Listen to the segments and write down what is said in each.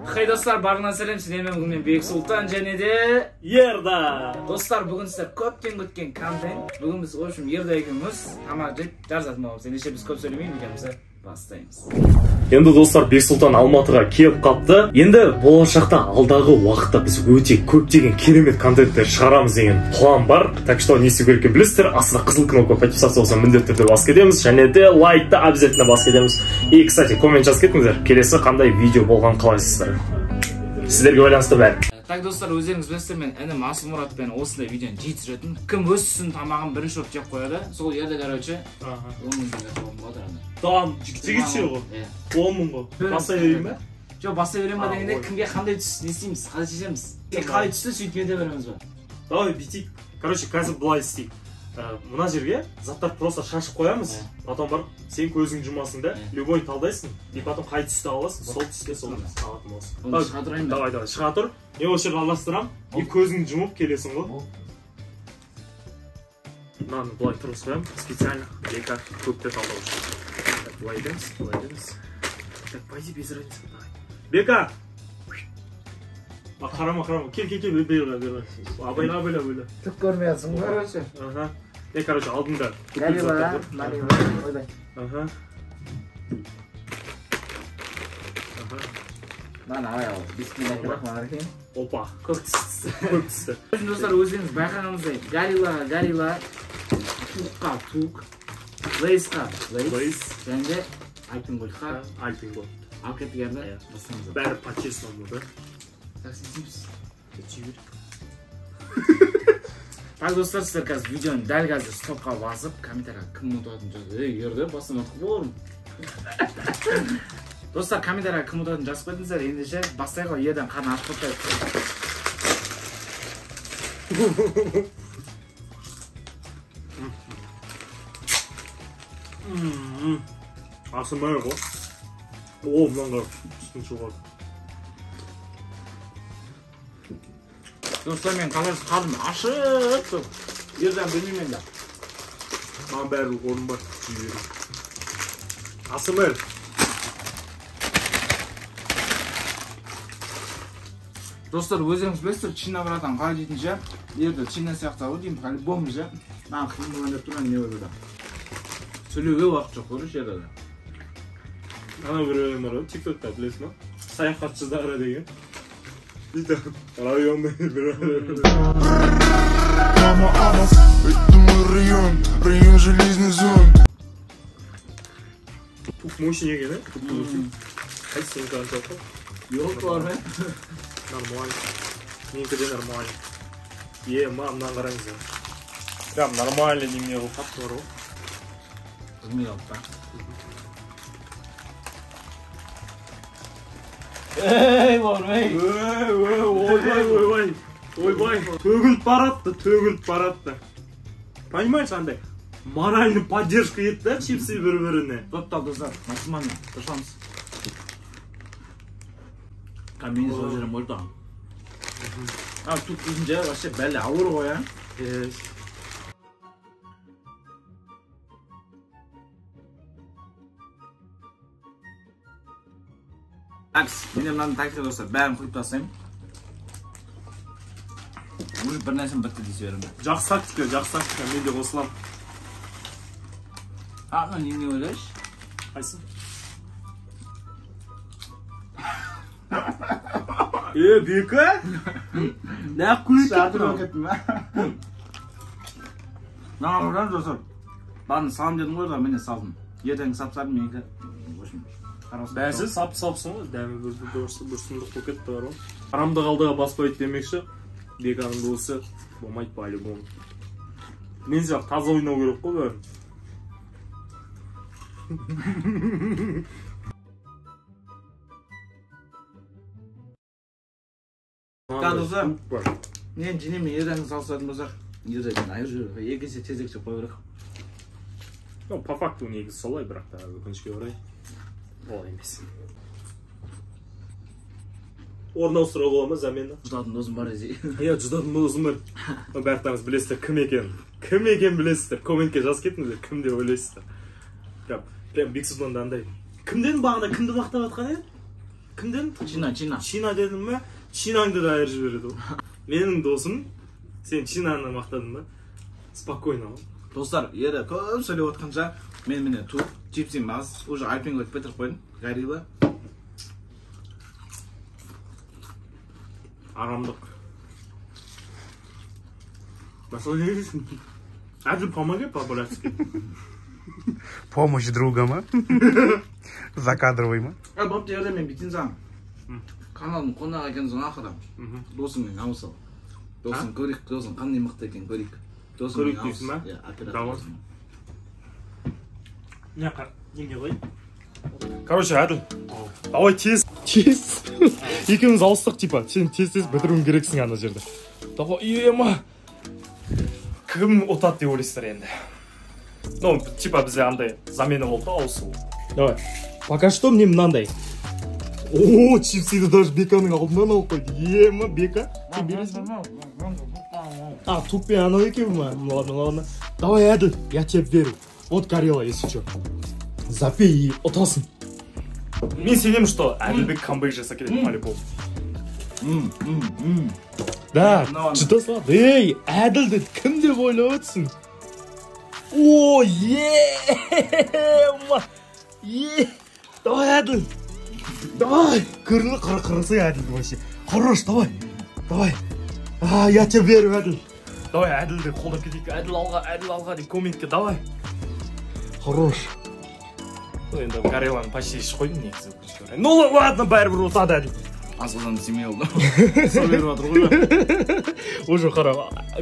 Хей достар, барыңыздар сәлем, сіздермен бүгін мен Бек Сұлтан және де Ерда. Достар, бүгін сіздер көптен күткен контент. Бүгін біз в общем Ерда екеуміз тамақ жеп жарысатынбыз. Ендеше біз көп сөйлемей видеомызды бастаймыз. Енді достар, Бек Сұлтан Алматыға келіп қапты. Енді болашақта алдағы уақытта біз өте көптеген керемет контенттер шығарамыз деген план бар. Так что не істеу керек екенін білесіздер. Астына қызыл кнопка подписаться болса міндетті түрде басып кетеміз. Және де лайкты обязательно басып кетеміз. И, кстати, коммент жазып кетіңіздер. Келесі қандай видео болған қалайсыздар. Сіздерге байланысты бәрі. Так достар, өздеріңіз білесіздер, мен інім Асыл Мұратпен осындай видеоны жиі түсіретін. Кім өз түсін тамағын бірінші болып жеп қояды, сол ерді короче. 10 мың теңге болады. Tamam, жігітше ғой. 10 мың ғой. Бастай берейін бе? Жоқ, бастай берейін бе дегенде кімге қандай түс не істейміз, қалай шешеміз. Қалай түсті сөйтіп кете береміз бе? Давай бүйтейік. Короче, қазір былай істейік. Мына жерге заттар просто шашып қоямыз. Потом барып, сен көзің жұмасың да, любой талдайсың. И потом қай түсті аласың, сол түсте сол алатын боласың. Оны шыға тұрайын ба? Давай, шыға тұр. Мен осы жерге аластырам. И көзіңді жұмып келесің ғой. Мынаны былай тұрғыз қоямын. Специально Бека көпті талдау үшін. Былай едеміз, былай едеміз. Так, пойди без разницы. Бека! Қарама. Кел, бері. Абайла. Түк көрмей жатсың ғой, короче. Ага. Короче, алдында. Галила, ойбай. Ага. Мана алай ал, бисмиллахиррахманиррахим. Опа. Көк түсті. Достар, өздеріңіз байқағанымыздай, Галила, Туққа тук, Лейсқа лейс, және де Альпингольдқа Альпингольд. Алып кеттік әрді бастамыз. Бәрі по-честному, да? Так, сесейміз. Так, достар, сіздер қазір видеоны дәл қазір стопқа басып, комментарияға кім ұтатын жазып. Ерді, бастамадық болырмын. Достар, комментарияға кім ұтатын жазып қойдыңыздар, ендеше бастайық ал ерден қарын атып қойдық. Асымай ғой. О, мынанға үстін шығады. Достар, мен қазір қарным ашып тұр. Ерден білмеймен да. Маған бәрі орын бар. Асымай. Достар, өздеріңіз білесіздер, Чина братан қалай дейтінше, ерді Чина сияқты ау деймін, по-любому же. Маған қиын болған деп тұрған не ойлады. Сөйлеуге уақыт жоқ, көріш ерді. Ана бір өлім бар, тиктокта білесің ба? Саяхатшылары деген. Дейді, районный бір өлім. Это мой район железный зон. Туф мощный екен, Қайсы сен қанша оқы? Жоқ бар ме? Нормально. Менікі де нормально. Мынан қараңыздар. Прям нормально немене ғой, қатты бар ғой. Қызмет алып та. Ей, бармай! Ойбай, төгіліп баратты. Понимаешь, андай, моральный поддержка ет да, чипсы бір-біріне. Топтал, достар, максимально, дұршамыз. Камені сол жерім болды. Тут күзінде вообще бәлі ауыр ғой, а? Такс, менде мынаны тактика достар, бәрін құйып тастаймын. Уже бір нәрсем бітті десе беремін. Жақсы тактика, мен де қосылам. Не ойлайш? Қайсы? Бека? Нәқ көйіп кеттім. Нағырдан достар, барын салым дедім ғой да, мене салдым. Ертең сап-садым, менікі. Бәсі сап-сапсың ғой, дәмі бір сұмдық болып кетті бар ғой. Арамды қалдыға баспайды демекші, Беканың досы болмайды по-любому. Мен сияқты таза ойнау керек қой бәрін. Достар, мен женемен ерден салысатын болсақ, ерден айыр жүріп, екесе тезекше қой керек. По факту негізі солай, бірақ та өкінішке орай олай емес. Орын ауыстыруға бола ма замена? Жұтатын досым бар десе. Жұтатын досым бар. Бәртаңыз білесіздер, кім екен білесіздер. Комментке жазып кетіңіздер, кім деп ойлайсыздар. Прям Бек Сұлтанда андай. Кімден бағана кімді мақтап жатқан еді? Кімден? Чина дедің ме? Чинаңды да айырып жібереді ол. Менің досым, сен Чинаны мақтадың ба? Спокойно. Достар, ері көп сөйлеп отқанша, мен міне туып, чипсим аз, уже альпинг өтіп бітіріп қойдым, горилла. Арамдық. Басқа келесің? Әділ помоги по-братски. Помощь другом, а? Закадровый ма? Бапты ерде мен битін зам. Каналым қонақ екен соң ақырам. Досыммен ауысал. Досын көрейік, досын қандай мықты екен көрейік. Көрейік дейсің ба? Иә, оператор. Давай. Не, неге қой? Короче, Әділ. Давай тез. Екеуміз ауыстық типа. Сен тез-тез бітіруің керексің ана жерде. Давай, ема. Кім ұтады деп ойлайсыздар енді? Ну, типа бізде андай замена болды ауысу. Давай. Пока что мне мынандай. О, чипсиді даже Беканың алдынан алып қойды. Ема, Бека. Сен бересің? А, тупе анау екеуі ма? Ладно. Давай, Әділ, я тебе верю. Вот горело, если что. Запей и ұтасың. Мен сенемін, что Әділбек камбэк жаса керек по-любому. Да, шыда салады. Ей, Әділді кім деп ойлап отырсың? О, ема! Давай, Әділ! Давай! Көріңі қырысың Әділді вообще. Хорош, давай! А, я тебе верю, Әділ. Давай, Әділді қолдап кетейік. Әділ алға деп комментке, давай! Хорош. Енді горелланы почти ішіп қойдым негізі. Ну ладно, бәрібір ұтады Әділ. Асылдан семей oldu. Сол беріп жатыр ғой. Уже қара,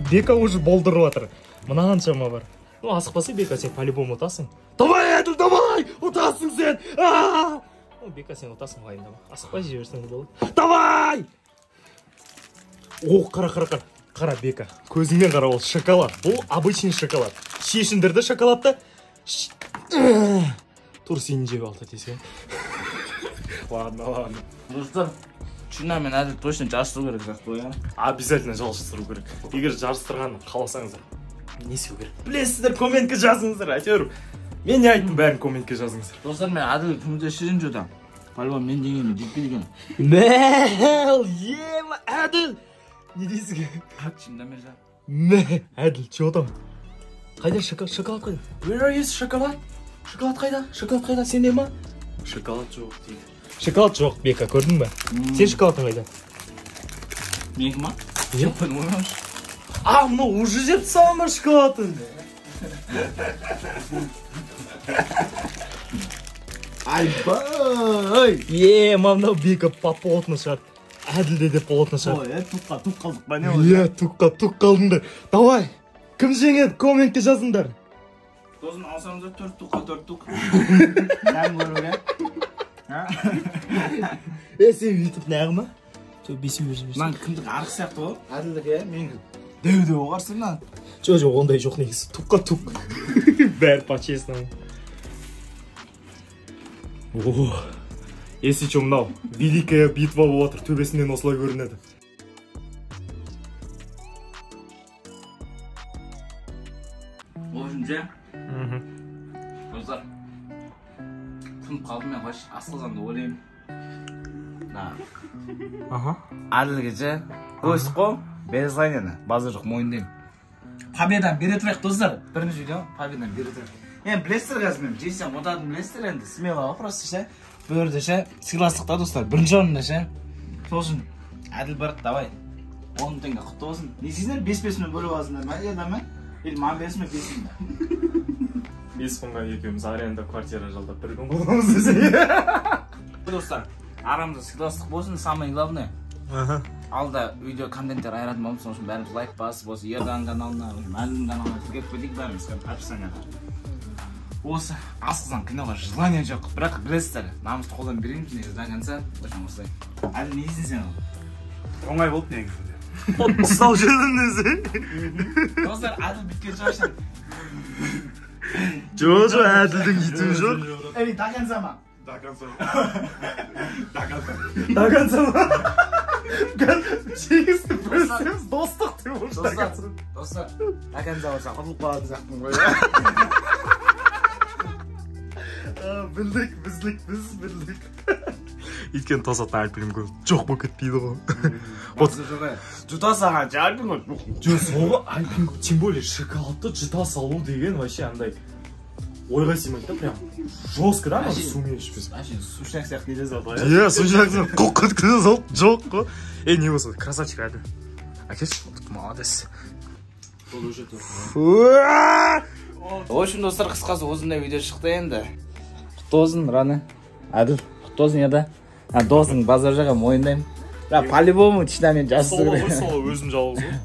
Бека уже болдырып жатыр. Мына қаншама бар. Ну асықпаса Бека сен по-любому ұтасың. Давай, Әділ, давай! Ұтасың сен! Бека сен ұтасың қайындама. Асықпай жіберсең болады. Давай! О, қара Бека. Көзіңмен қара, ол шоколад. Бұл обычный шоколад. Шешіндірді шоколадты. Тур сені жеп алды десең. Ладно. Достар, Чина мен Әділ точно жарыстыру керек сияқты ғой. Обязательно жарыстыру керек. Егер жарыстырғанын қаласаңыздар, не істеу керек? Білесіздер, комментке жазыңыздар. Әйтеуір, мен не айттым, бәрін комментке жазыңыздар. Достар, мен Әділ күміде шірін жөдім. По-любому мен деңгейіме жетпейді. Мәл, ема, Әділ! Не дейсің? Шында мен жа. Мә, Әділ, че там? Қайда шоколад қайда? Where is шоколад? Шоколад қайда? Сенде ма? Шоколад жоқ дейді. Шоколад жоқ, Бека, көрдің бе? Сен шоколадың қайда? Менікі ма? Жоқ, оймаш. А, мына уже жеп салам ба шоколадын? Айбай! Мынау Бека по-плотно шығар. Әділде де плотно шығар. Ой, туқ қалдық ба не ғой? Туқ қалдыңдар. Давай, кім жеңеді? Комментке жазыңдар. Досын алсаңызда 4 туққа 4 туқ. Дәм көруге. Сен бүйтіп нәғі ма? Бесеу берші. Ман кімдік арық сияқты ғой? Әділдігі, мен дәу оғарсың ман. Жоқ, ондай жоқ негізі. Туққа туқ. Бәрі по-честному. О, если что, мынау великая битва болып отыр, төбесінен осылай көрінеді. Олжынша? Достар, күн қалды мен қош, асылзанды ойлайым. Әділге же, көз қо, безлайнені, базы жоқ мойындайым. Победан бере тұрайық, достар. Бірінші видео, победан бере тұрайық. Енді білесіздер қазір мен, жесем отадым білесіздер енді, смело просто ше. Бөрді ше, сыйластықта достар, бірінші орында ше. Сосын, Әділ барық, давай. 10 теңге құтты болсын. Не істейсіңдер? 5-5 мен бөліп аласыңдар ма? Еда ма? Или маған бересің бе 5 мыңда? 5 мыңға екеуміз аренда квартира жалдап бір күн боламыз десе. Достар, арамызда сыйластық болсын, самое главное. Алда видео контенттер айыратын боламыз, соның үшін бәріміз лайк басып, осы Ердан каналына, Әділдің каналына тіркеп қойдық бәріміз описанияға. Осы асылзан киноға желание жоқ, бірақ білесіздер, намысты қолдан берейміз негізі до конца, очень осылай. Әділ не дейсің сен ол? Оңай болды негізі. Ұстау жердің өзі. Достар, Әділ біткен шығаршын. Жоқ, Әділдің етуі жоқ. Әй, до конца ма? До конца ма? Жеңісті бөлсеміз достық деп олшы. Достар, до конца барсам, құтылып қалады зақтың ғой. Білдік. Өйткені тосатын альпинг жоқ болып кетпейді ғой. Жұта салғанша альпинг жоқ соңғы альпинг, тем более шоколадты жұта салу деген вообще андай ойға сыймайды да, прям жестко да, ана сумен ішпес. Сушняк сияқты келе салды ғой. Иә, сушняк сияқты қоқ өткізе салды, жоқ қой. Не болса, красавчик әлі. Әкеш, молодец. В общем, достар, қысқасы осындай видео шықты енді. Құтты болсын, Раны. Әділ, құтты болсын еді. Досың базар жаға мойындаймын. По-любому тышнамен жасысы керек. Сол өзім жалғыз ғой.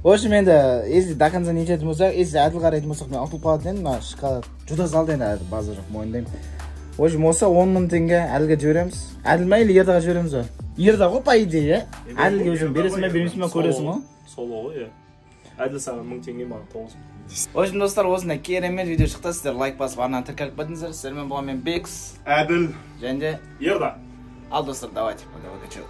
В общем, енді, если до конца не жететін болсақ, если әділ қарайтын болсақ, мен ұтылып қалады енді, мына шоколад жұта салды енді әділ базар жоқ мойындаймын. В общем, осы 10 мың теңге әділге жібереміз. Әділ ма или ердаға жібереміз ғой? Ерда ғой по идее, әділге өзің бересің бе, бермейсің бе көресің ғой? Сол ғой, иә. Әділ саған 1000 теңге маған 9 мың. В общем, достар, осындай керемет видео шықты. Сіздер лайк басып, арнаны тіркеліп бітіңіздер. Сіздермен болған мен Бекс, Әділ және Ерда. Ал достар, давайте, пока-пока, чау.